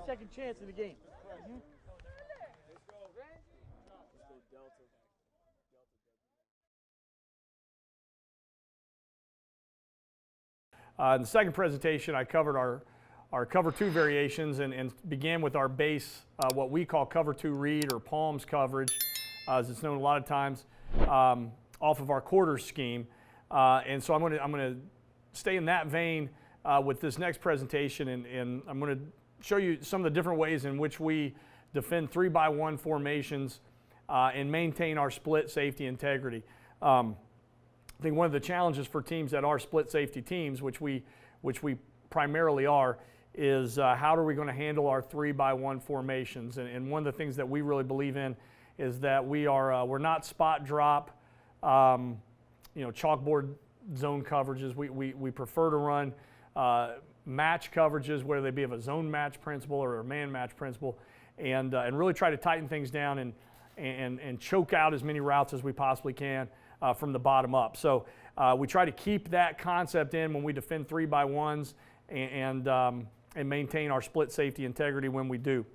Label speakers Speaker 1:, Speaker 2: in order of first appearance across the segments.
Speaker 1: second chance in the game.
Speaker 2: In the second presentation, I covered our cover 2 variations and began with our base, what we call cover 2 read or palms coverage, as it's known a lot of times, off of our quarters scheme. And so I'm going to stay in that vein with this next presentation, and I'm going to show you some of the different ways in which we defend 3-by-1 formations and maintain our split safety integrity. I think one of the challenges for teams that are split safety teams, which we primarily are, is how are we going to handle our 3-by-1 formations? And one of the things that we really believe in is that we're not spot drop, chalkboard zone coverages. We prefer to run match coverages, whether they be of a zone match principle or a man match principle, and really try to tighten things down and choke out as many routes as we possibly can from the bottom up. So we try to keep that concept in when we defend 3-by-1s and maintain our split safety integrity when we do.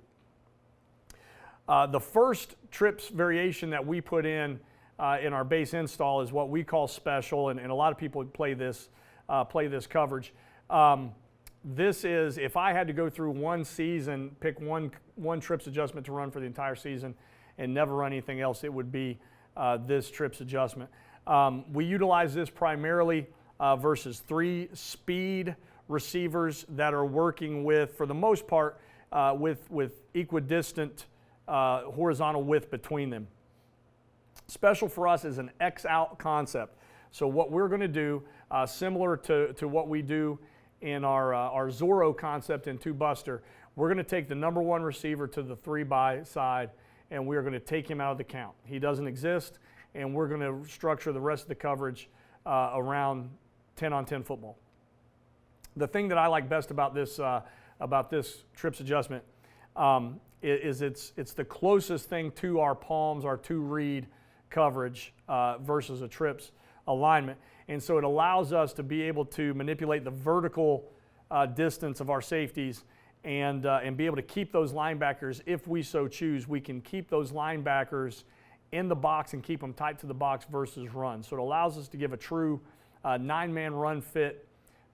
Speaker 2: The first trips variation that we put in our base install is what we call special, and a lot of people play this coverage. This is, if I had to go through one season, pick one trips adjustment to run for the entire season and never run anything else, it would be this trips adjustment. We utilize this primarily versus 3 speed receivers that are working with, for the most part, with equidistant horizontal width between them. Special for us is an X-out concept. So what we're going to do, similar to what we do in our Zorro concept in 2-buster, we're going to take the number 1 receiver to the 3-by side, and we're going to take him out of the count. He doesn't exist, and we're going to structure the rest of the coverage around 10-on-10 football. The thing that I like best about this trips adjustment is it's the closest thing to our palms, our 2 read coverage versus a trips alignment. And so it allows us to be able to manipulate the vertical distance of our safeties and be able to keep those linebackers if we so choose. We can keep those linebackers in the box and keep them tight to the box versus run. So it allows us to give a true 9-man run fit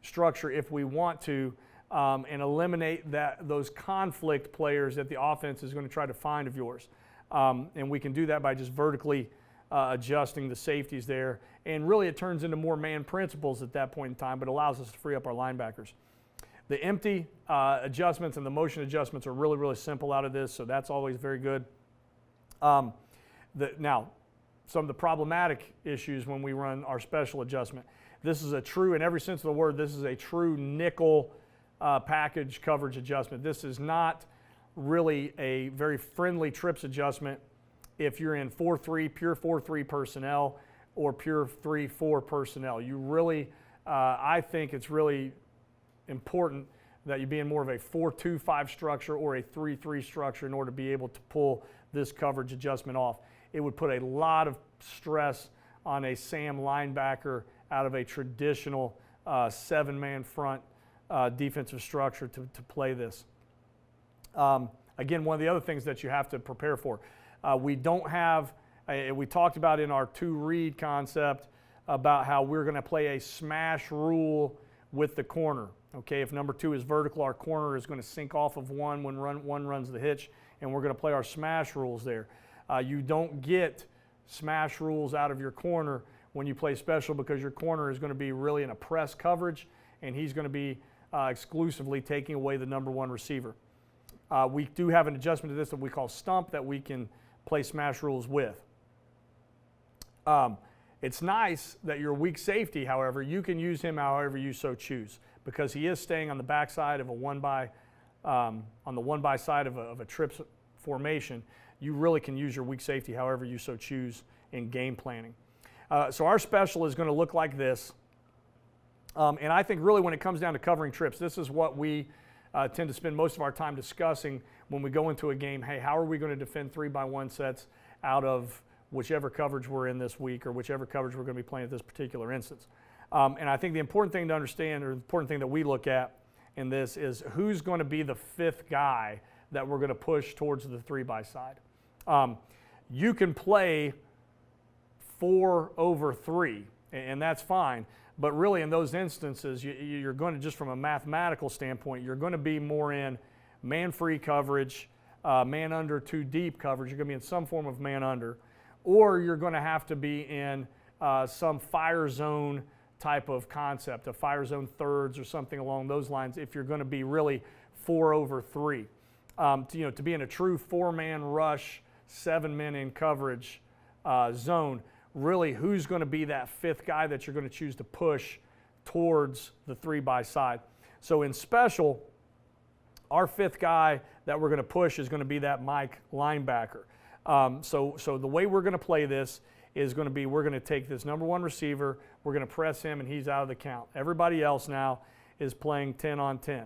Speaker 2: structure if we want to, and eliminate those conflict players that the offense is going to try to find of yours. And we can do that by just vertically adjusting the safeties there. And really it turns into more man principles at that point in time, but allows us to free up our linebackers. The empty adjustments and the motion adjustments are really, really simple out of this, so that's always very good. Now, some of the problematic issues when we run our special adjustment. This is a true, in every sense of the word, this is a true nickel package coverage adjustment. This is not really a very friendly trips adjustment if you're in 4-3, pure 4-3 personnel or pure 3-4 personnel. You really, I think it's really important that you be in more of a 4-2-5 structure or a 3-3 structure in order to be able to pull this coverage adjustment off. It would put a lot of stress on a Sam linebacker out of a traditional 7-man front defensive structure to play this. Again, one of the other things that you have to prepare for, we don't have, we talked about in our 2-read concept about how we're going to play a smash rule with the corner. Okay, if number 2 is vertical, our corner is going to sink off of 1 when 1 runs the hitch, and we're going to play our smash rules there. You don't get smash rules out of your corner when you play special, because your corner is going to be really in a press coverage, and he's going to be exclusively taking away the number 1 receiver. We do have an adjustment to this that we call stump that we can play smash rules with. It's nice that your weak safety, however, you can use him however you so choose, because he is staying on the backside of a 1-by, on the 1-by side of a trips formation. You really can use your weak safety however you so choose in game planning. So our special is going to look like this. And I think really when it comes down to covering trips, this is what we tend to spend most of our time discussing when we go into a game. Hey, how are we going to defend 3-by-1 sets out of whichever coverage we're in this week or whichever coverage we're going to be playing at this particular instance? And I think the important thing to understand, or the important thing that we look at in this is who's going to be the fifth guy that we're going to push towards the 3-by-side. You can play 4 over 3, and that's fine. But really in those instances, you're going to, just from a mathematical standpoint, you're going to be more in man-free coverage, man under 2 deep coverage. You're going to be in some form of man under. Or you're going to have to be in some fire zone type of concept, a fire zone thirds or something along those lines, if you're going to be really 4 over 3. To be in a true 4-man rush, 7 men in coverage zone, really who's going to be that fifth guy that you're going to choose to push towards the 3-by-side. So in special, our fifth guy that we're going to push is going to be that Mike linebacker. So the way we're going to play this is going to be, we're going to take this number 1 receiver, we're going to press him, and he's out of the count. Everybody else now is playing 10 on 10.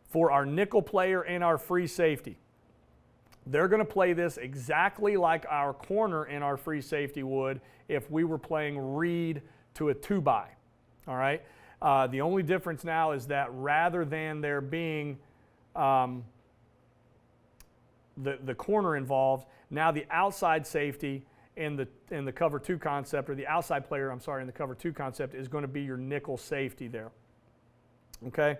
Speaker 2: For our nickel player and our free safety, they're going to play this exactly like our corner and our free safety would if we were playing read to a 2-by. All right? The only difference now is that rather than there being the corner involved, now the outside safety in the cover 2 concept, or the outside player, I'm sorry, in the cover 2 concept is going to be your nickel safety there. Okay?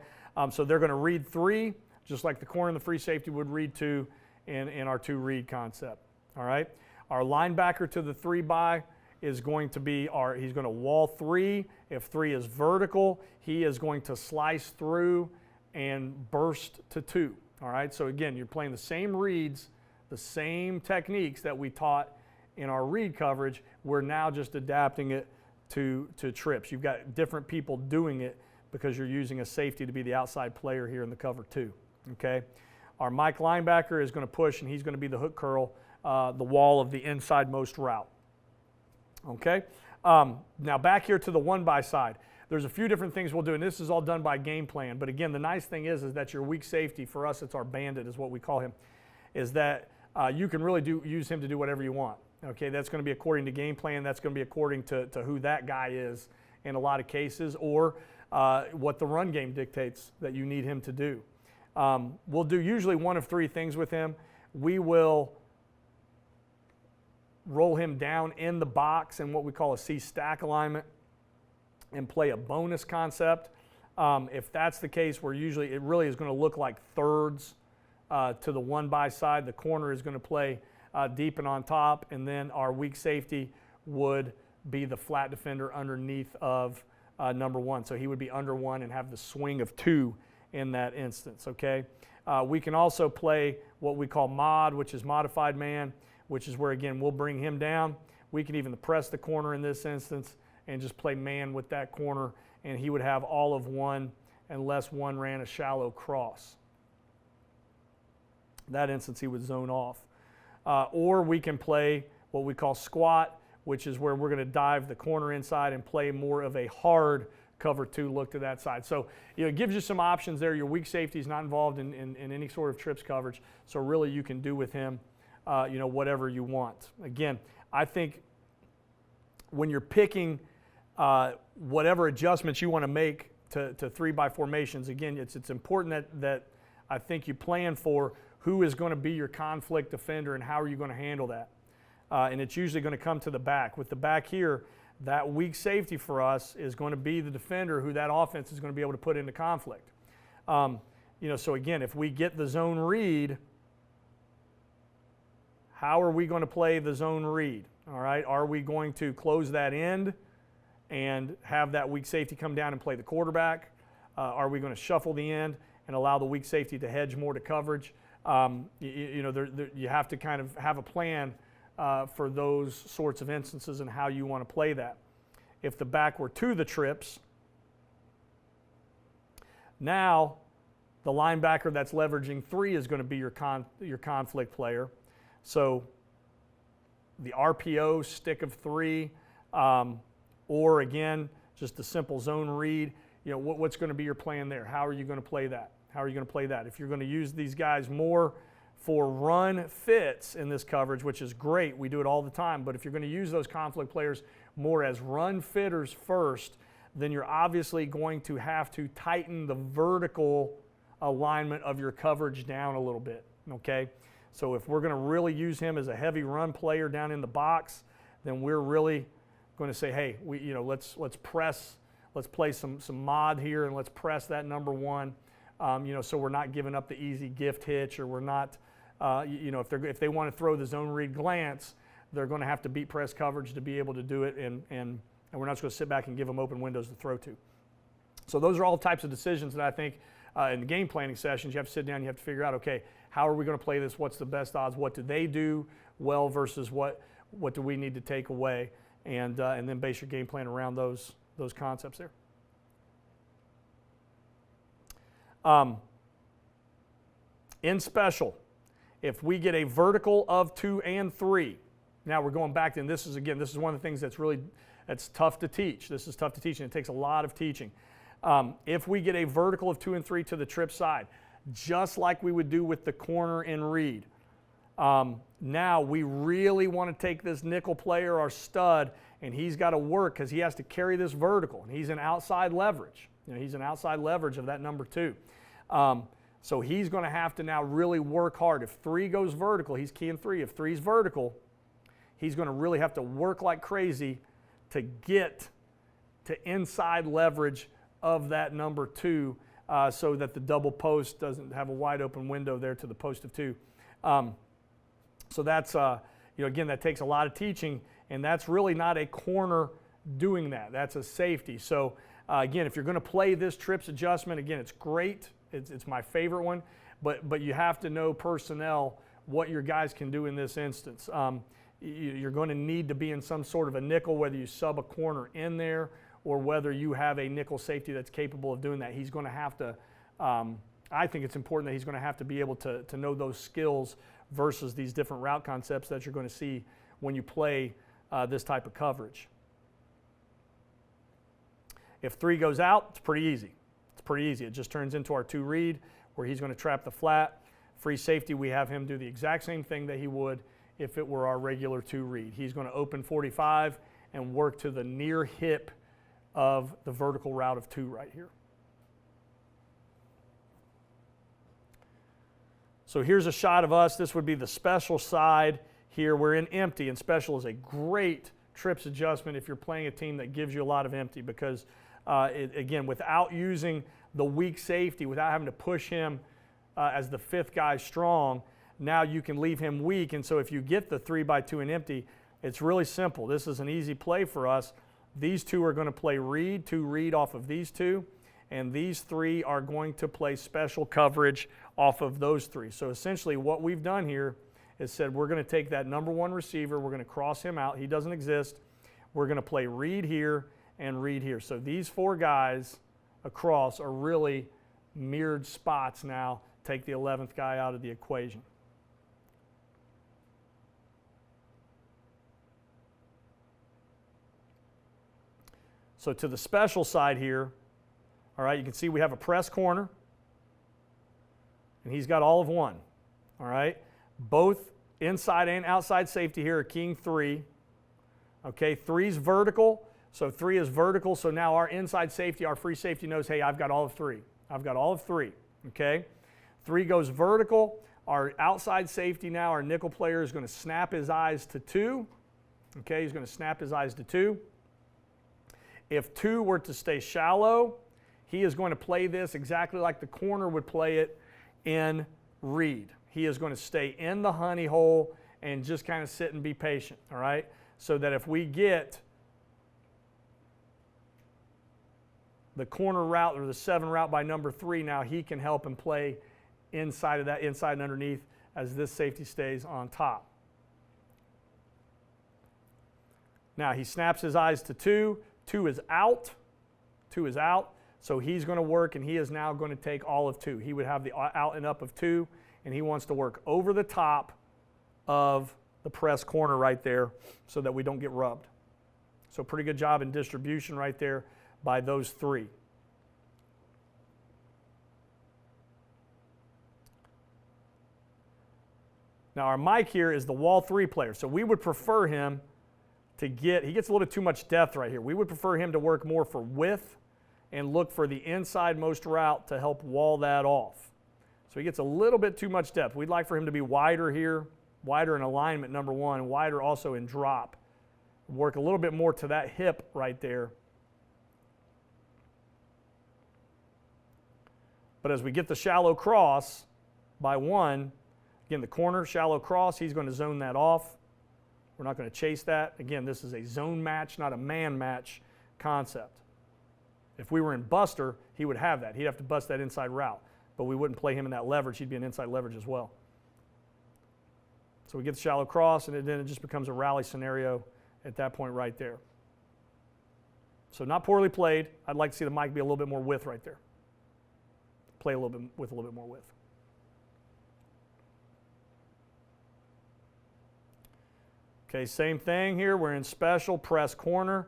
Speaker 2: So they're going to read 3, just like the corner and the free safety would read 2 in our 2 read concept. All right? Our linebacker to the 3-by is going to be he's going to wall 3. If 3 is vertical, he is going to slice through and burst to 2. All right? So again, you're playing the same reads, the same techniques that we taught in our read coverage. We're now just adapting it to trips. You've got different people doing it because you're using a safety to be the outside player here in the cover 2. Okay? Our Mike linebacker is going to push, and he's going to be the hook curl, the wall of the inside most route. Okay? Now back here to the 1-by-side. There's a few different things we'll do, and this is all done by game plan. But again, the nice thing is that your weak safety, for us it's our bandit is what we call him, is that you can really use him to do whatever you want. Okay? That's going to be according to game plan. That's going to be according to who that guy is in a lot of cases, or what the run game dictates that you need him to do. We'll do usually one of 3 things with him. We will roll him down in the box in what we call a C-stack alignment and play a bonus concept. If that's the case, it really is going to look like thirds to the 1-by-side. The corner is going to play deep and on top, and then our weak safety would be the flat defender underneath of number 1. So he would be under 1 and have the swing of 2 in that instance, okay? We can also play what we call mod, which is modified man, which is where, again, we'll bring him down. We can even press the corner in this instance and just play man with that corner, and he would have all of 1 unless 1 ran a shallow cross. In that instance, he would zone off. Or we can play what we call squat, which is where we're going to dive the corner inside and play more of a hard cover 2 look to that side. So it gives you some options there. Your weak safety is not involved in any sort of trips coverage, so really you can do with him whatever you want. Again, I think when you're picking whatever adjustments you want to make to 3-by formations, again, it's important that I think you plan for who is going to be your conflict defender and how are you going to handle that. And it's usually going to come to the back. With the back here, that weak safety for us is going to be the defender who that offense is going to be able to put into conflict. So again, if we get the zone read, how are we going to play the zone read? All right, are we going to close that end and have that weak safety come down and play the quarterback? Are we going to shuffle the end and allow the weak safety to hedge more to coverage? You have to kind of have a plan for those sorts of instances and how you want to play that. If the back were to the trips, now the linebacker that's leveraging 3 is going to be your conflict player. So the RPO stick of 3, or again, just a simple zone read. What's going to be your plan there? How are you going to play that? How are you going to play that? If you're going to use these guys more for run fits in this coverage, which is great, we do it all the time, but if you're going to use those conflict players more as run fitters first, then you're obviously going to have to tighten the vertical alignment of your coverage down a little bit, okay? So if we're going to really use him as a heavy run player down in the box, then we're really going to say, hey, let's press, let's play some mod here, and let's press that number one, so we're not giving up the easy gift hitch, or we're not, if they want to throw the zone read glance, they're going to have to beat press coverage to be able to do it, and we're not just going to sit back and give them open windows to throw to. So those are all types of decisions that I think in the game planning sessions, you have to sit down, you have to figure out, okay, how are we going to play this? What's the best odds? What do they do well versus what do we need to take away? And then base your game plan around those concepts there. In special, if we get a vertical of 2 and 3, now we're going back to, and this is one of the things that's tough to teach. This is tough to teach, and it takes a lot of teaching. If we get a vertical of 2 and 3 to the trip side, just like we would do with the corner in read, now we really want to take this nickel player, our stud, and he's got to work because he has to carry this vertical, and he's an outside leverage. He's an outside leverage of that number 2. So he's going to have to now really work hard. If 3 goes vertical, he's key in 3. If 3's vertical, he's going to really have to work like crazy to get to inside leverage of that number 2 so that the double post doesn't have a wide open window there to the post of 2. So that's, again, that takes a lot of teaching, and that's really not a corner doing that. That's a safety. So again, if you're going to play this trips adjustment, again, it's great. It's my favorite one, but you have to know personnel what your guys can do in this instance. You're going to need to be in some sort of a nickel, whether you sub a corner in there or whether you have a nickel safety that's capable of doing that. He's going to have to, I think it's important that he's going to have to be able to know those skills versus these different route concepts that you're going to see when you play this type of coverage. If 3 goes out, it's pretty easy. It's pretty easy. It just turns into our 2 read where he's going to trap the flat. Free safety, we have him do the exact same thing that he would if it were our regular 2 read. He's going to open 45 and work to the near hip of the vertical route of 2 right here. So here's a shot of us. This would be the special side here. We're in empty, and special is a great trips adjustment if you're playing a team that gives you a lot of empty because, again, without using the weak safety, without having to push him as the 5th guy strong, now you can leave him weak. And so if you get the 3x2 and empty, it's really simple. This is an easy play for us. These 2 are going to play read, 2 read off of these 2, and these 3 are going to play special coverage off of those 3. So essentially what we've done here is said we're going to take that number 1 receiver, we're going to cross him out, he doesn't exist, we're going to play read here and read here. So these 4 guys across are really mirrored spots now. Take the 11th guy out of the equation. So to the special side here, all right, you can see we have a press corner, and he's got all of 1, all right? Both inside and outside safety here are keying 3. Okay, 3's vertical, so 3 is vertical, so now our inside safety, our free safety knows, hey, I've got all of 3. I've got all of 3, okay? 3 goes vertical. Our outside safety now, our nickel player, is going to snap his eyes to 2. Okay, he's going to snap his eyes to 2. If 2 were to stay shallow, he is going to play this exactly like the corner would play it in read. He is going to stay in the honey hole and just kind of sit and be patient, all right? So that if we get the corner route or the 7 route by number 3, now he can help and play inside of that, inside and underneath, as this safety stays on top. Now he snaps his eyes to 2. 2 is out. 2 is out. So he's going to work, and he is now going to take all of 2. He would have the out and up of 2, and he wants to work over the top of the press corner right there so that we don't get rubbed. So pretty good job in distribution right there by those 3. Now our Mike here is the wall 3 player, so we would prefer him he gets a little bit too much depth right here. We would prefer him to work more for width and look for the inside-most route to help wall that off. So he gets a little bit too much depth. We'd like for him to be wider here, wider in alignment, number one, and wider also in drop. Work a little bit more to that hip right there. But as we get the shallow cross by one, again, the corner, shallow cross, he's going to zone that off. We're not going to chase that. Again, this is a zone match, not a man match concept. If we were in Buster, he would have that. He'd have to bust that inside route, but we wouldn't play him in that leverage. He'd be an inside leverage as well. So we get the shallow cross, and then it just becomes a rally scenario at that point right there. So not poorly played. I'd like to see the mic be a little bit more width right there. Play a little bit with a little bit more width. Okay, same thing here. We're in special, press corner.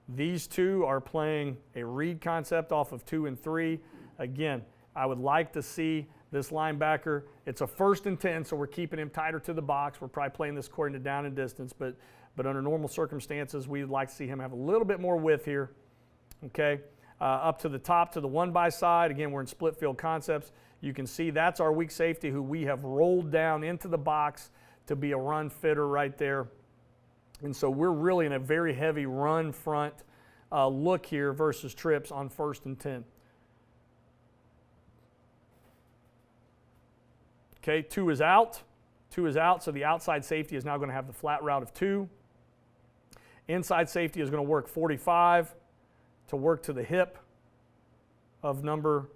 Speaker 2: These two are playing a read concept off of 2 and 3. Again, I would like to see this linebacker. It's a 1st and 10, so we're keeping him tighter to the box. We're probably playing this according to down and distance, but under normal circumstances, we'd like to see him have a little bit more width here. Okay, up to the top to the 1-by side. Again, we're in split field concepts. You can see that's our weak safety who we have rolled down into the box to be a run fitter right there. And so we're really in a very heavy run front look here versus trips on 1st and 10. Okay, 2 is out. 2 is out, so the outside safety is now going to have the flat route of 2. Inside safety is going to work 45 to work to the hip of number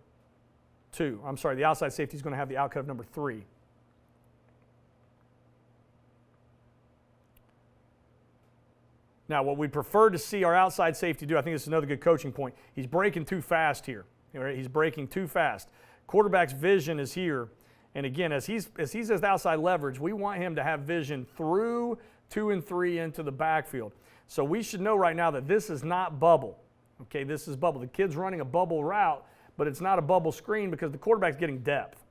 Speaker 2: 2. I'm sorry, the outside safety is going to have the outcut of number 3. Now, what we prefer to see our outside safety do, I think this is another good coaching point, he's breaking too fast here. Right? He's breaking too fast. Quarterback's vision is here. And again, as he's as the outside leverage, we want him to have vision through 2 and 3 into the backfield. So we should know right now that this is not bubble. Okay, this is bubble. The kid's running a bubble route, but it's not a bubble screen because the quarterback's getting depth.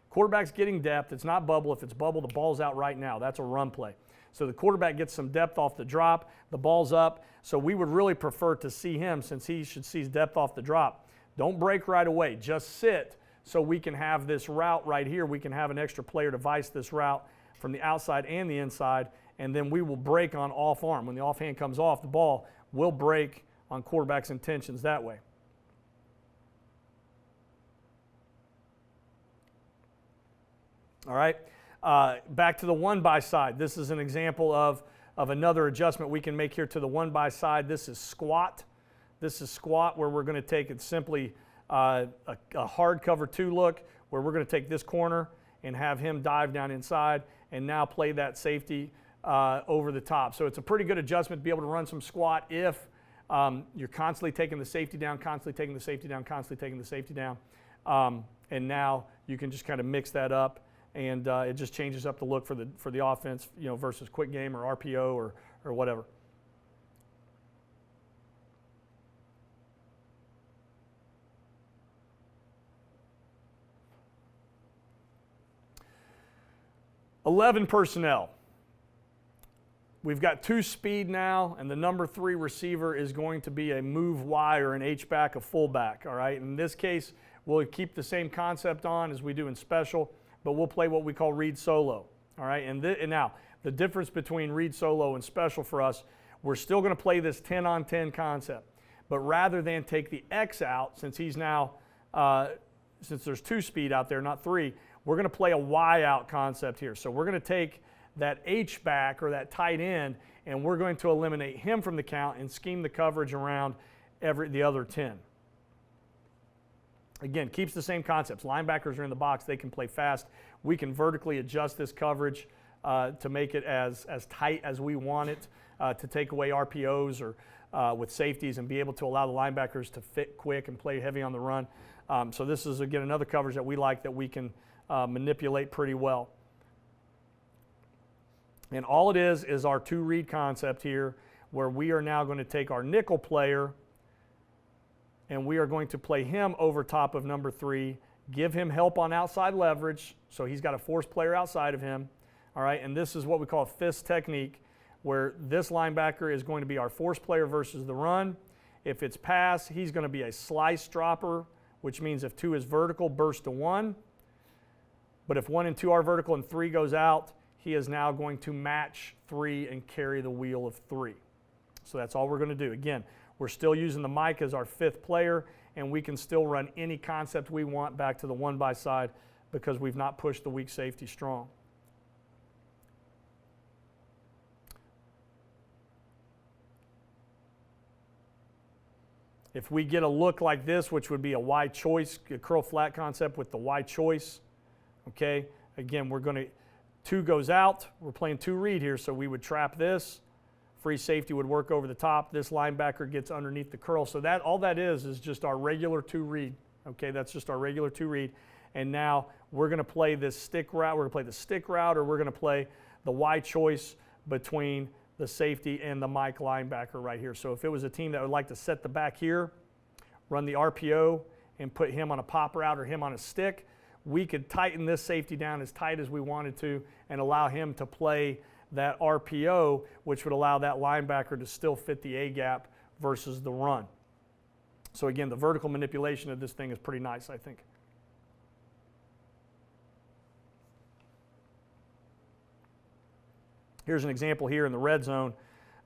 Speaker 2: Quarterback's getting depth. It's not bubble. If it's bubble, the ball's out right now. That's a run play. So the quarterback gets some depth off the drop. The ball's up. So we would really prefer to see him, since he should see depth off the drop. Don't break right away. Just sit so we can have this route right here. We can have an extra player to vice this route from the outside and the inside, and then we will break on off arm. When the offhand comes off the ball, we'll break on quarterback's intentions that way. All right, back to the 1-by side. This is an example of another adjustment we can make here to the 1-by side. This is squat. This is squat, where we're going to take it simply a hard cover 2 look, where we're going to take this corner and have him dive down inside and now play that safety over the top. So it's a pretty good adjustment to be able to run some squat if you're constantly taking the safety down, constantly taking the safety down, constantly taking the safety down. And now you can just kind of mix that up, and it just changes up the look for the offense, versus quick game or RPO or whatever. "11 personnel. We've got 2 speed now, and the number 3 receiver is going to be a move Y or an H-back, a fullback. All right. In this case, we'll keep the same concept on as we do in special, but we'll play what we call read solo. All right. And now the difference between read solo and special for us, we're still going to play this 10-on-10 concept, but rather than take the X out, since he's now since there's 2 speed out there, not 3. We're going to play a Y out concept here. So we're going to take that H back or that tight end, and we're going to eliminate him from the count and scheme the coverage around the other 10. Again, keeps the same concepts. Linebackers are in the box. They can play fast. We can vertically adjust this coverage to make it as tight as we want it, to take away RPOs or with safeties and be able to allow the linebackers to fit quick and play heavy on the run. So this is, again, another coverage that we like, that we can manipulate pretty well. And all it is our 2 read concept here, where we are now going to take our nickel player and we are going to play him over top of number 3, give him help on outside leverage, so he's got a force player outside of him. All right, and this is what we call a fist technique, where this linebacker is going to be our force player versus the run. If it's pass, he's going to be a slice dropper, which means if 2 is vertical, burst to 1. But if 1 and 2 are vertical and 3 goes out, he is now going to match 3 and carry the wheel of 3. So that's all we're going to do. Again, we're still using the Mike as our 5th player, and we can still run any concept we want back to the 1-by side because we've not pushed the weak safety strong. If we get a look like this, which would be a wide choice, a curl flat concept with the wide choice, okay, again, we're going to, 2 goes out, we're playing 2 read here, so we would trap this, free safety would work over the top, this linebacker gets underneath the curl, so that all that is just our regular 2 read, okay, that's just our regular 2 read, and now we're going to play this stick route, we're going to play the stick route, or we're going to play the wide choice between the safety and the Mike linebacker right here. So if it was a team that would like to set the back here, run the RPO and put him on a pop route or him on a stick, we could tighten this safety down as tight as we wanted to and allow him to play that RPO, which would allow that linebacker to still fit the A gap versus the run. So again, the vertical manipulation of this thing is pretty nice, I think. Here's an example here in the red zone.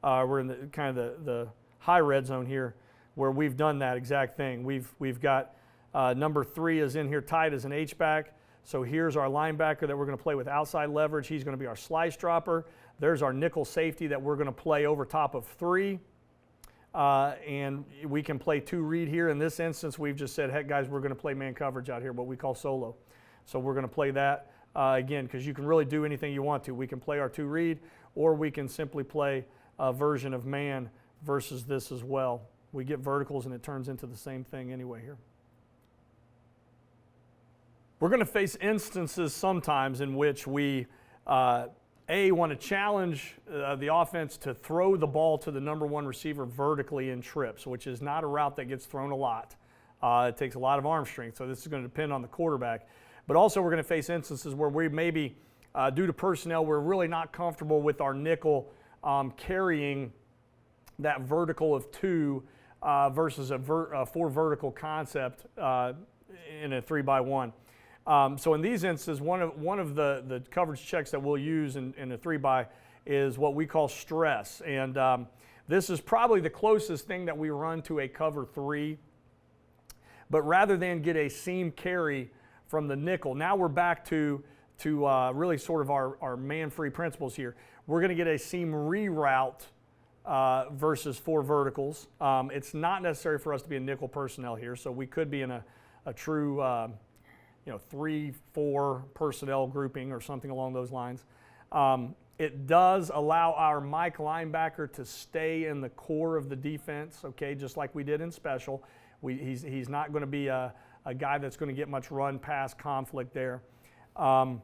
Speaker 2: We're in the kind of the high red zone here where we've done that exact thing. We've got number 3 is in here tight as an H-back. So here's our linebacker that we're going to play with outside leverage. He's going to be our slice dropper. There's our nickel safety that we're going to play over top of 3. And we can play 2 read here. In this instance, we've just said, heck, guys, we're going to play man coverage out here, what we call solo. So we're going to play that. Again, because you can really do anything you want to. We can play our 2 read, or we can simply play a version of man versus this as well. We get verticals and it turns into the same thing anyway here. We're going to face instances sometimes in which we, want to challenge the offense to throw the ball to the number 1 receiver vertically in trips, which is not a route that gets thrown a lot. It takes a lot of arm strength, so this is going to depend on the quarterback. But also we're going to face instances where we maybe, due to personnel, we're really not comfortable with our nickel carrying that vertical of 2 versus a 4 vertical concept in a 3-by-1. So in these instances, one of the coverage checks that we'll use in a 3-by is what we call stress. And this is probably the closest thing that we run to a cover 3. But rather than get a seam carry from the nickel, now we're back to really sort of our man-free principles here. We're going to get a seam reroute versus 4 verticals. It's not necessary for us to be a nickel personnel here, so we could be in a true 3-4 personnel grouping or something along those lines. It does allow our Mike linebacker to stay in the core of the defense, okay, just like we did in special. He's not going to be a guy that's going to get much run-pass conflict there. But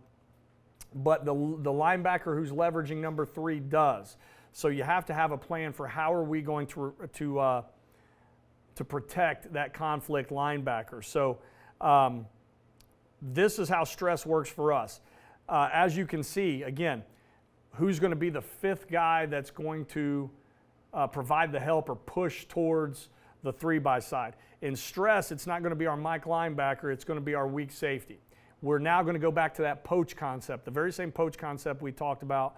Speaker 2: the linebacker who's leveraging number 3 does. So you have to have a plan for how are we going to protect that conflict linebacker. So this is how stress works for us. As you can see, again, who's going to be the 5th guy that's going to provide the help or push towards the 3-by side. In stress, it's not going to be our Mike linebacker, it's going to be our weak safety. We're now going to go back to that poach concept, the very same poach concept we talked about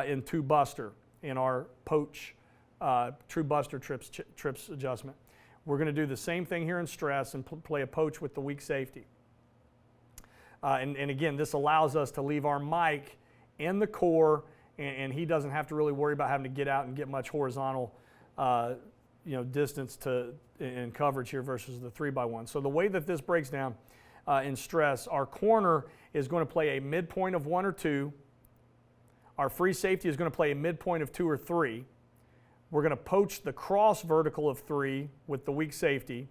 Speaker 2: in 2-buster, in our poach, true buster trips adjustment. We're going to do the same thing here in stress and play a poach with the weak safety. And again, this allows us to leave our Mike in the core, and he doesn't have to really worry about having to get out and get much horizontal distance in coverage here versus the 3-by-1. So the way that this breaks down in stress, our corner is going to play a midpoint of 1 or 2. Our free safety is going to play a midpoint of 2 or 3. We're going to poach the cross vertical of 3 with the weak safety.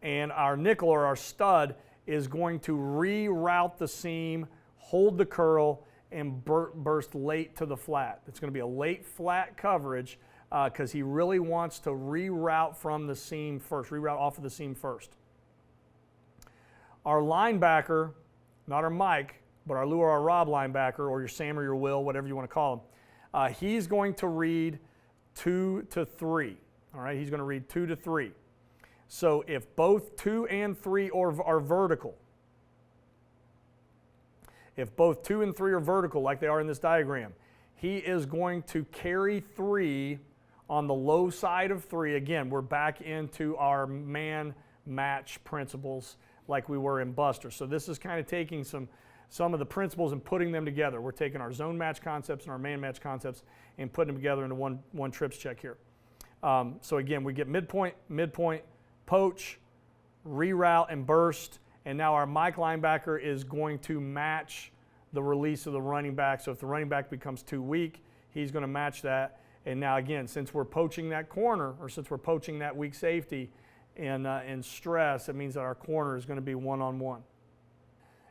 Speaker 2: And our nickel or our stud is going to reroute the seam, hold the curl, and burst late to the flat. It's going to be a late flat coverage because he really wants to reroute from the seam first, reroute off of the seam first. Our linebacker, not our Mike, but our Lou or our Rob linebacker, or your Sam or your Will, whatever you want to call He's going to read 2 to 3. All right, he's going to read 2 to 3. So if both 2 and 3 are vertical, if both 2 and 3 are vertical like they are in this diagram, he is going to carry 3 on the low side of 3. Again, we're back into our man match principles like we were in Buster. So this is kind of taking some of the principles and putting them together. We're taking our zone match concepts and our man match concepts and putting them together into one trips check here. So again, we get midpoint, poach, reroute, and burst. And now our Mike linebacker is going to match the release of the running back. So if the running back becomes too weak, he's going to match that. And now again, since we're poaching that corner, or since we're poaching that weak safety in stress, it means that our corner is going to be one-on-one.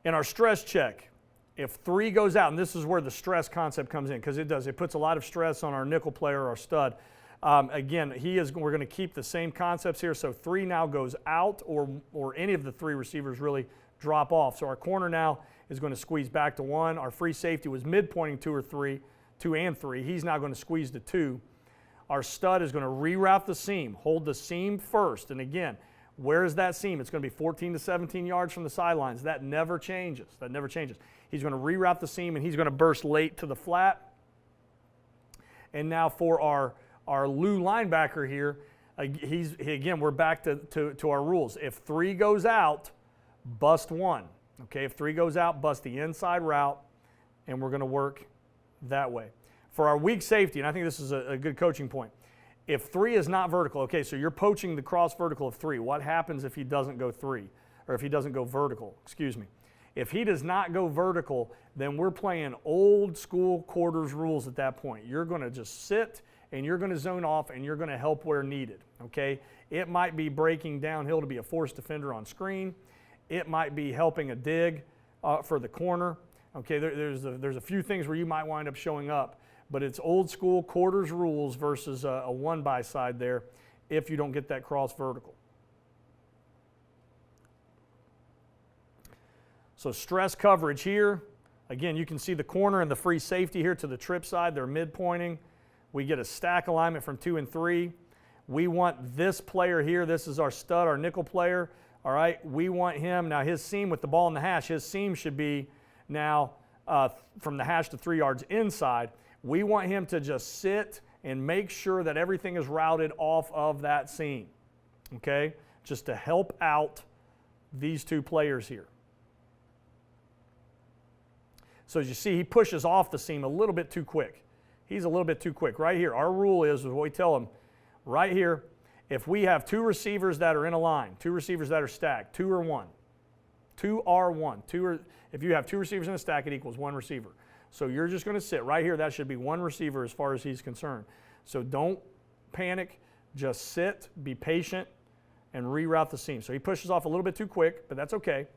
Speaker 2: In our stress check, if 3 goes out, and this is where the stress concept comes in, because it puts a lot of stress on our nickel player, our stud. Again, we're going to keep the same concepts here. So 3 now goes out, or any of the 3 receivers really drop off. So our corner now is going to squeeze back to 1. Our free safety was mid-pointing 2 and 3. He's now going to squeeze to 2. Our stud is going to reroute the seam, hold the seam first. And again, where is that seam? It's going to be 14 to 17 yards from the sidelines. That never changes. He's going to reroute the seam, and he's going to burst late to the flat. And now for our Lou linebacker here, again, we're back to our rules. If 3 goes out, bust 1. Okay, if 3 goes out, bust the inside route, and we're going to work that way. For our weak safety, and I think this is a good coaching point, if 3 is not vertical, okay, so you're poaching the cross vertical of 3. What happens if he doesn't go 3? Or if he doesn't go vertical, excuse me. If he does not go vertical, then we're playing old school quarters rules at that point. You're going to just sit, and you're going to zone off, and you're going to help where needed, okay? It might be breaking downhill to be a force defender on screen. It might be helping a dig for the corner. Okay, there's a few things where you might wind up showing up, but it's old school quarters rules versus a 1-by side there if you don't get that cross vertical. So stress coverage here. Again, you can see the corner and the free safety here to the trip side. They're mid-pointing. We get a stack alignment from 2 and 3. We want this player here. This is our stud, our nickel player. All right, we want him. Now his seam with the ball in the hash, his seam should be now from the hash to 3 yards inside. We want him to just sit and make sure that everything is routed off of that seam, okay? Just to help out these 2 players here. So as you see, he pushes off the seam a little bit too quick. He's a little bit too quick. Right here, our rule is what we tell him, right here, if we have 2 receivers that are in a line, 2 receivers that are stacked, 2 or 1. 2 are 1. If you have 2 receivers in a stack, it equals 1 receiver. So you're just going to sit right here. That should be 1 receiver as far as he's concerned. So don't panic. Just sit, be patient, and reroute the seam. So he pushes off a little bit too quick, but that's okay.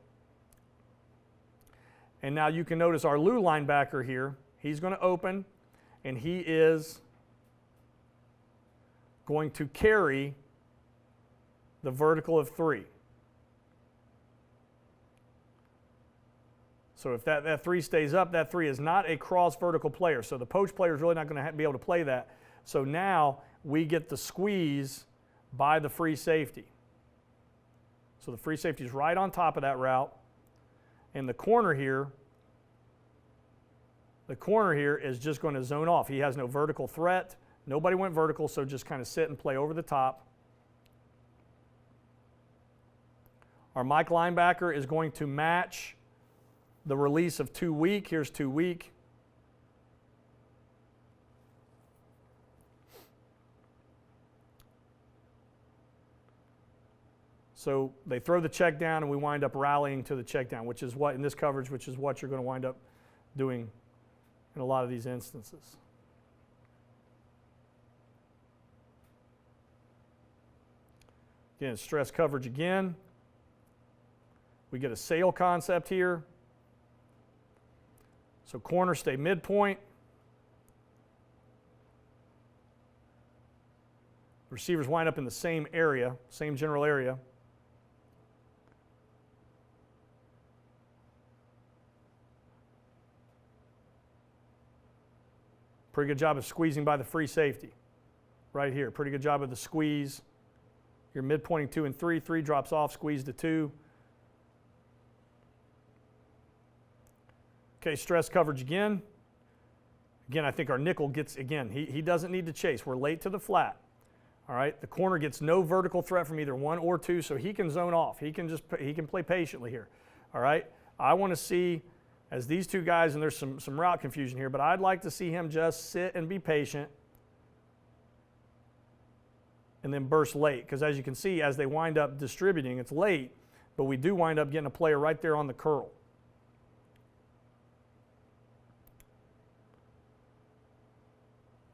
Speaker 2: And now you can notice our Lou linebacker here. He's going to open, and he is going to carry the vertical of 3. So if that 3 stays up, that 3 is not a cross vertical player. So the poach player is really not going to be able to play that. So now we get the squeeze by the free safety. So the free safety is right on top of that route. And the corner here is just going to zone off. He has no vertical threat. Nobody went vertical, so just kind of sit and play over the top. Our Mike linebacker is going to match the release of 2 weak. Here's 2 weak. So they throw the check down, and we wind up rallying to the check down, which is what, in this coverage, which is what you're going to wind up doing in a lot of these instances. Again, stress coverage again. We get a sail concept here. So corners stay midpoint. Receivers wind up in the same area, same general area. Pretty good job of squeezing by the free safety. Right here, pretty good job of the squeeze. You're mid-pointing 2 and 3. 3 drops off, squeeze to 2. Okay, stress coverage again. Again, I think our nickel gets, again, he doesn't need to chase. We're late to the flat. All right, the corner gets no vertical threat from either 1 or 2, so he can zone off. He can play patiently here. All right, I want to see, as these two guys, and there's some route confusion here, but I'd like to see him just sit and be patient and then burst late, because as you can see, as they wind up distributing, it's late, but we do wind up getting a player right there on the curl.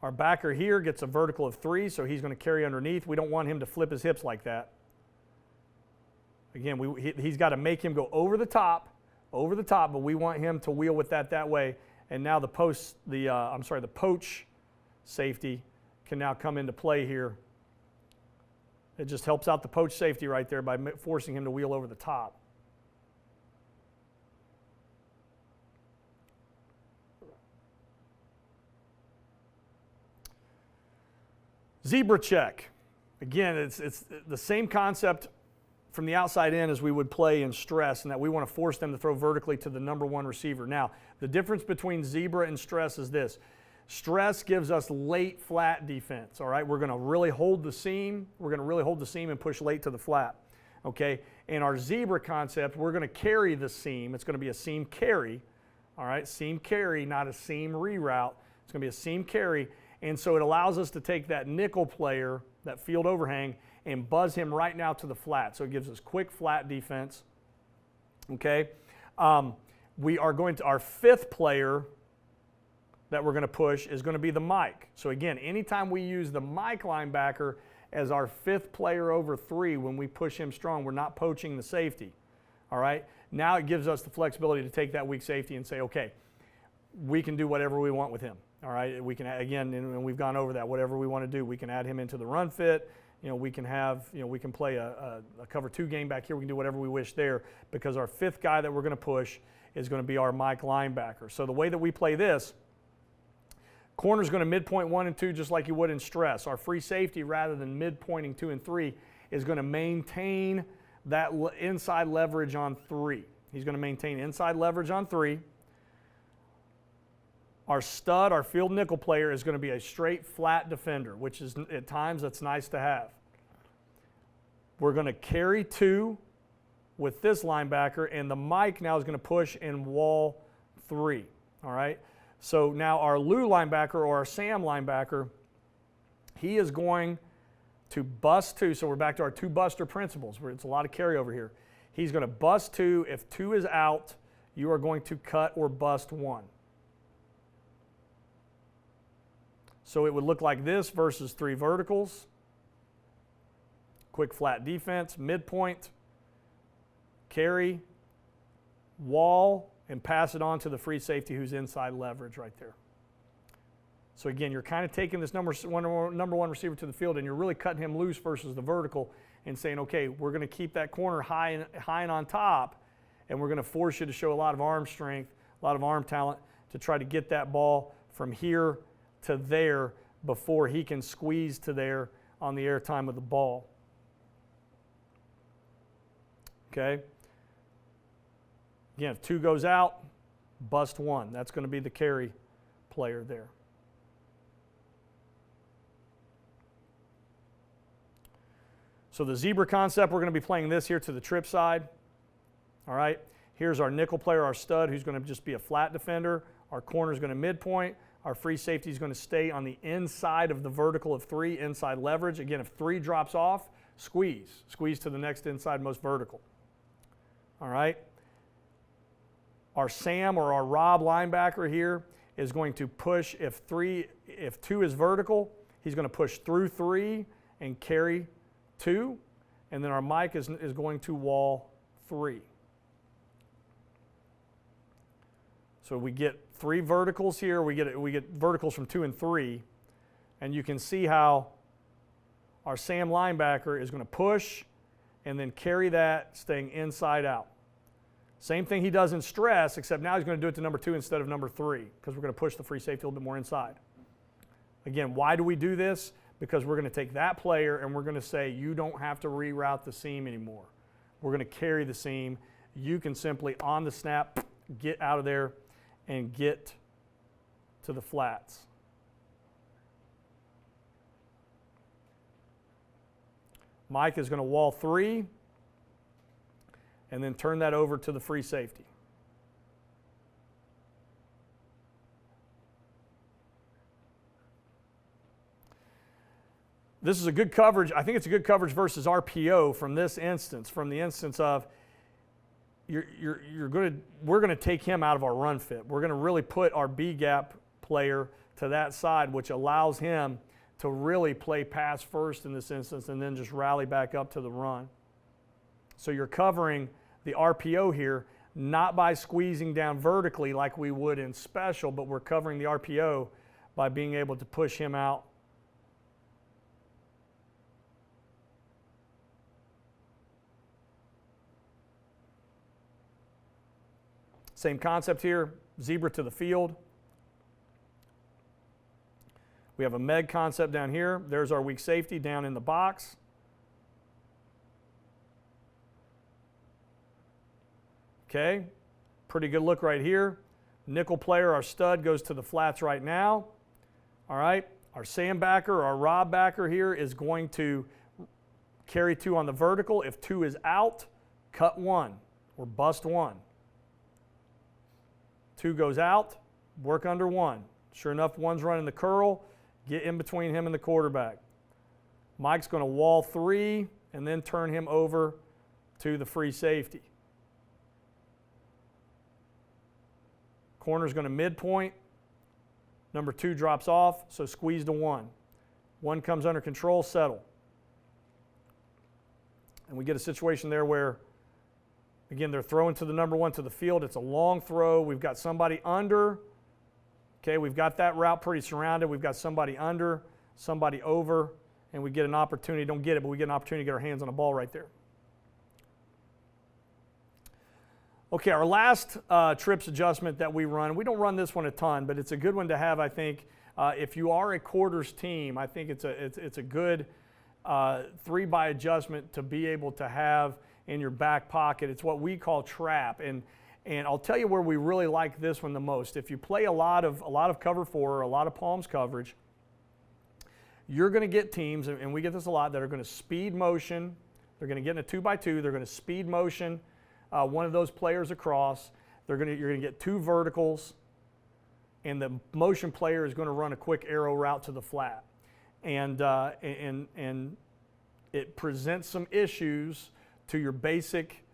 Speaker 2: Our backer here gets a vertical of 3, so he's going to carry underneath. We don't want him to flip his hips like that. Again, he's got to make him go over the top, but we want him to wheel with that way. And now the poach safety can now come into play here. It just helps out the poach safety right there by forcing him to wheel over the top. Zebra check. Again, it's the same concept from the outside in as we would play in stress, and that we want to force them to throw vertically to the number 1 receiver. Now, the difference between zebra and stress is this. Stress gives us late flat defense, all right? We're going to really hold the seam. We're going to really hold the seam and push late to the flat, okay? In our zebra concept, we're going to carry the seam. It's going to be a seam carry, all right? Seam carry, not a seam reroute. It's going to be a seam carry. And so it allows us to take that nickel player, that field overhang, and buzz him right now to the flat. So it gives us quick flat defense. Okay? We are going to, our 5th player that we're going to push is going to be the Mike. So again, anytime we use the Mike linebacker as our 5th player over 3, when we push him strong, we're not poaching the safety. All right? Now it gives us the flexibility to take that weak safety and say, okay, we can do whatever we want with him. All right, we can, again, and we've gone over that, whatever we want to do. We can add him into the run fit. We can have, we can play a cover 2 game back here. We can do whatever we wish there, because our 5th guy that we're going to push is going to be our Mike linebacker. So the way that we play this, corner's going to midpoint 1 and 2 just like you would in stress. Our free safety, rather than midpointing 2 and 3, is going to maintain that inside leverage on 3. He's going to maintain inside leverage on 3. Our stud, our field nickel player, is going to be a straight flat defender, which is at times that's nice to have. We're going to carry 2 with this linebacker, and the Mike now is going to push and wall 3. All right. So now our Lou linebacker, or our Sam linebacker, he is going to bust 2. So we're back to our 2 buster principles, where it's a lot of carryover here. He's going to bust 2. If 2 is out, you are going to cut or bust 1. So it would look like this versus 3 verticals. Quick flat defense, midpoint, carry, wall, and pass it on to the free safety who's inside leverage right there. So again, you're kind of taking this number 1 receiver to the field, and you're really cutting him loose versus the vertical and saying, okay, we're going to keep that corner high and on top, and we're going to force you to show a lot of arm strength, a lot of arm talent to try to get that ball from here to there before he can squeeze to there on the air time of the ball. Okay? Again, if 2 goes out, bust 1. That's going to be the carry player there. So the zebra concept, we're going to be playing this here to the trip side. All right? Here's our nickel player, our stud, who's going to just be a flat defender. Our corner is going to midpoint. Our free safety is going to stay on the inside of the vertical of 3, inside leverage. Again, if 3 drops off, squeeze. Squeeze to the next inside most vertical. All right? Our Sam, or our Rob linebacker here, is going to push if 2 is vertical, he's going to push through 3 and carry 2. And then our Mike is going to wall 3. So we get 3 verticals here. We get verticals from 2 and 3. And you can see how our Sam linebacker is going to push and then carry that, staying inside out. Same thing he does in stress, except now he's going to do it to number 2 instead of number 3, because we're going to push the free safety a little bit more inside. Again, why do we do this? Because we're going to take that player and we're going to say, you don't have to reroute the seam anymore. We're going to carry the seam. You can simply, on the snap, get out of there and get to the flats. Mike is going to wall 3 and then turn that over to the free safety. This is a good coverage. I think it's a good coverage versus RPO from this instance, from the instance of we're going to take him out of our run fit. We're going to really put our B gap player to that side, which allows him to really play pass first in this instance and then just rally back up to the run. So you're covering the RPO here, not by squeezing down vertically like we would in special, but we're covering the RPO by being able to push him out. Same concept here, zebra to the field. We have a Meg concept down here. There's our weak safety down in the box. Okay, pretty good look right here. Nickel player, our stud, goes to the flats right now. All right, our Sam backer, our Rob backer here is going to carry 2 on the vertical. If 2 is out, cut 1 or bust 1. 2 goes out, work under 1. Sure enough, 1's running the curl. Get in between him and the quarterback. Mike's going to wall 3 and then turn him over to the free safety. Corner's going to midpoint. Number 2 drops off, so squeeze to 1. 1 comes under control, settle. And we get a situation there where, again, they're throwing to the number 1 to the field. It's a long throw. We've got somebody under. Okay, we've got that route pretty surrounded. We've got somebody under, somebody over, and we get an opportunity. Don't get it, but we get an opportunity to get our hands on the ball right there. Okay, our last trips adjustment that we run, we don't run this one a ton, but it's a good one to have, I think. If you are a quarters team, I think it's a good 3-by adjustment to be able to have in your back pocket. It's what we call trap, and I'll tell you where we really like this one the most. If you play a lot of cover 4 or a lot of palms coverage, you're going to get teams, and we get this a lot, that are going to speed motion. They're going to get in a 2-by-2. They're going to speed motion one of those players across. You're going to get 2 verticals, and the motion player is going to run a quick arrow route to the flat, and it presents some issues to your basic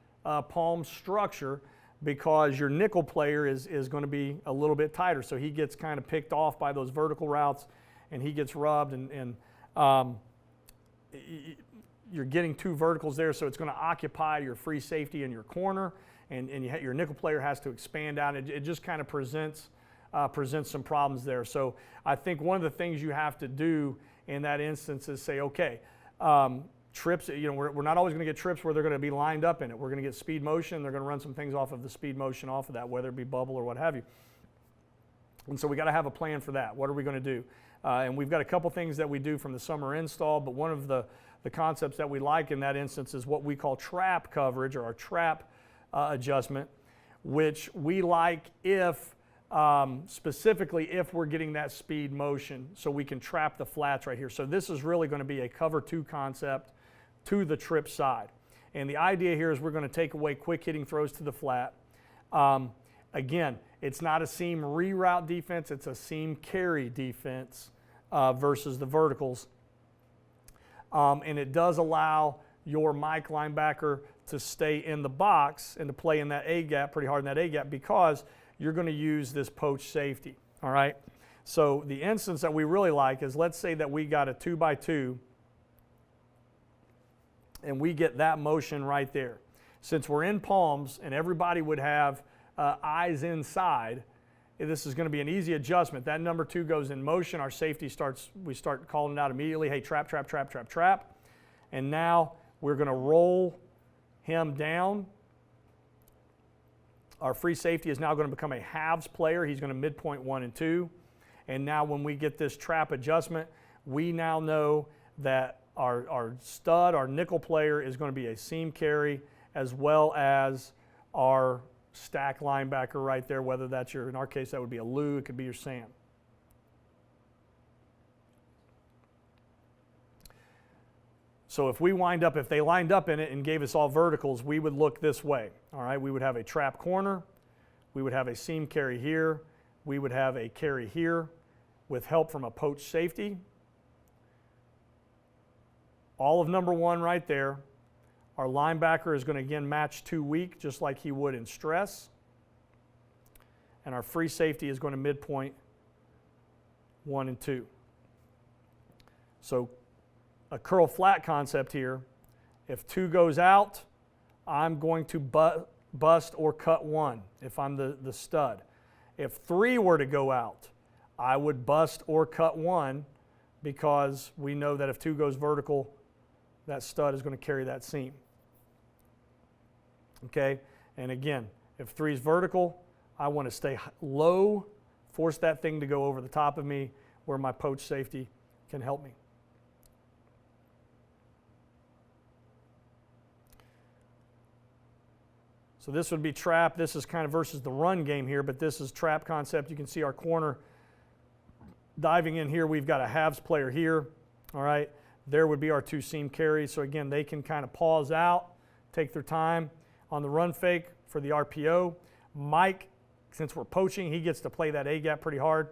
Speaker 2: palm structure, because your nickel player is going to be a little bit tighter. So he gets kind of picked off by those vertical routes, and he gets rubbed, and you're getting 2 verticals there, so it's going to occupy your free safety in your corner, and your nickel player has to expand out. It just kind of presents some problems there. So I think one of the things you have to do in that instance is say, okay, trips, we're not always going to get trips where they're going to be lined up in it. We're going to get speed motion. They're going to run some things off of the speed motion off of that, whether it be bubble or what have you. And so we got to have a plan for that. What are we going to do? And we've got a couple things that we do from the summer install, but one of the concepts that we like in that instance is what we call trap coverage, or our trap adjustment, which we like if, specifically if we're getting that speed motion, so we can trap the flats right here. So this is really going to be a cover 2 concept to the trip side. And the idea here is we're going to take away quick hitting throws to the flat. Again, it's not a seam reroute defense, it's a seam carry defense versus the verticals. And it does allow your Mike linebacker to stay in the box and to play in that A gap, pretty hard in that A gap, because you're going to use this poach safety. All right. So the instance that we really like is, let's say that we got a 2-by-2 and we get that motion right there. Since we're in palms and everybody would have eyes inside, this is going to be an easy adjustment. That number 2 goes in motion. Our safety we start calling it out immediately. Hey, trap, trap, trap, trap, trap. And now we're going to roll him down. Our free safety is now going to become a halves player. He's going to midpoint 1 and 2. And now when we get this trap adjustment, we now know that our stud, our nickel player is going to be a seam carry, as well as our stack linebacker right there, whether that's your, in our case, that would be a Lou, it could be your Sam. So if they lined up in it and gave us all verticals, we would look this way, all right? We would have a trap corner, we would have a seam carry here, we would have a carry here with help from a poach safety. All of number 1 right there. Our linebacker is going to again match 2 weak, just like he would in stress. And our free safety is going to midpoint 1 and 2. So a curl flat concept here. If 2 goes out, I'm going to bust or cut 1 if I'm the stud. If 3 were to go out, I would bust or cut 1 because we know that if 2 goes vertical, that stud is going to carry that seam. Okay, and again, if 3 is vertical, I want to stay low, force that thing to go over the top of me where my poach safety can help me. So this would be trap. This is kind of versus the run game here, but this is trap concept. You can see our corner diving in here. We've got a halves player here, all right? There would be our 2 seam carries. So again, they can kind of pause out, take their time on the run fake for the RPO. Mike, since we're poaching, he gets to play that A-gap pretty hard.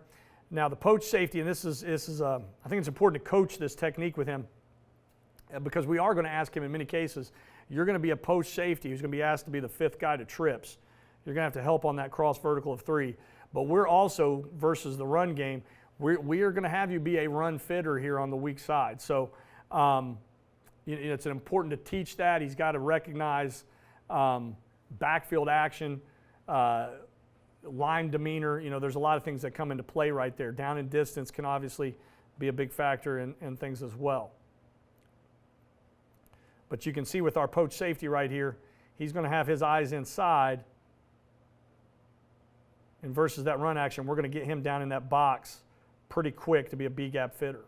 Speaker 2: Now the poach safety, and this is I think it's important to coach this technique with him because we are going to ask him in many cases, you're going to be a poach safety who's going to be asked to be the 5th guy to trips. You're going to have to help on that cross vertical of 3. But we're also, versus the run game, we are going to have you be a run fitter here on the weak side. So it's important to teach that. He's got to recognize backfield action, line demeanor. There's a lot of things that come into play right there. Down and distance can obviously be a big factor in things as well. But you can see with our poach safety right here, he's going to have his eyes inside. And versus that run action, we're going to get him down in that box pretty quick to be a B-gap fitter.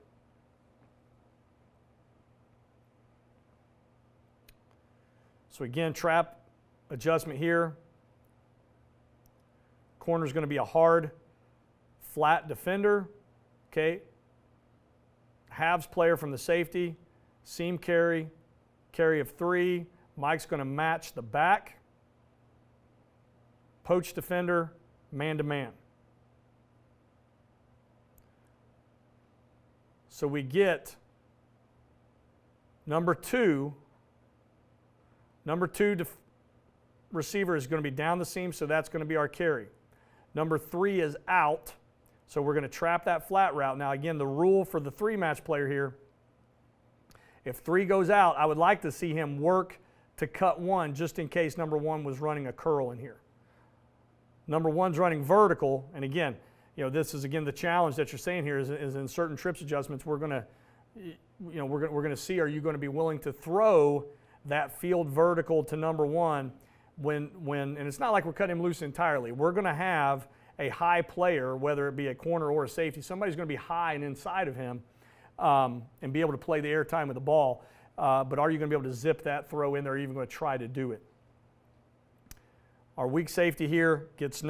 Speaker 2: So again, trap adjustment here. Corner is going to be a hard, flat defender. Okay. Halves player from the safety. Seam carry. Carry of 3. Mike's going to match the back. Poach defender, man-to-man. So we get number 2. Number 2 receiver is going to be down the seam, so that's going to be our carry. Number 3 is out, so we're going to trap that flat route. Now again, the rule for the 3-match player here, if 3 goes out, I would like to see him work to cut 1 just in case number 1 was running a curl in here. Number 1's running vertical, and again, this is again the challenge that you're saying here is in certain trips adjustments, we're going to see, are you going to be willing to throw that field vertical to number 1 when and it's not like we're cutting him loose entirely. We're going to have a high player, whether it be a corner or a safety, somebody's going to be high and inside of him and be able to play the air time with the ball. But are you going to be able to zip that throw in there, or even going to try to do it? Our weak safety here gets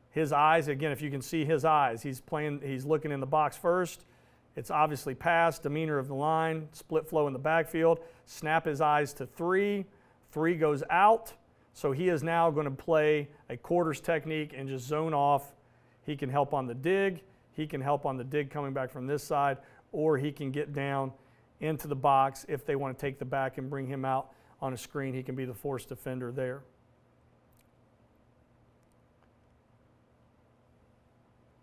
Speaker 2: his eyes. Again, if you can see his eyes, he's looking in the box first. It's obviously pass, demeanor of the line, split flow in the backfield. Snap his eyes to 3. 3 goes out. So he is now going to play a quarters technique and just zone off. He can help on the dig. He can help on the dig coming back from this side, or he can get down into the box if they want to take the back and bring him out on a screen. He can be the force defender there.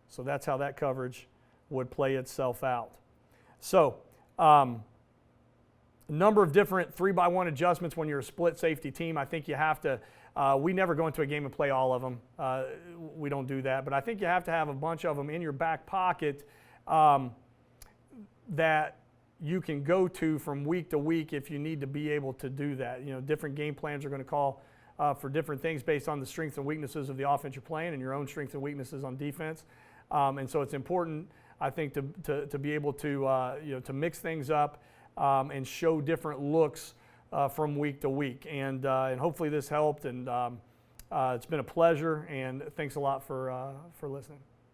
Speaker 2: So that's how that coverage would play itself out. So a number of different 3-by-1 adjustments when you're a split safety team. I think you have to, we never go into a game and play all of them. We don't do that. But I think you have to have a bunch of them in your back pocket that you can go to from week to week if you need to be able to do that. Different game plans are going to call for different things based on the strengths and weaknesses of the offense you're playing and your own strengths and weaknesses on defense. And so it's important, I think, to be able to to mix things up and show different looks from week to week. And hopefully this helped. And it's been a pleasure. And thanks a lot for listening.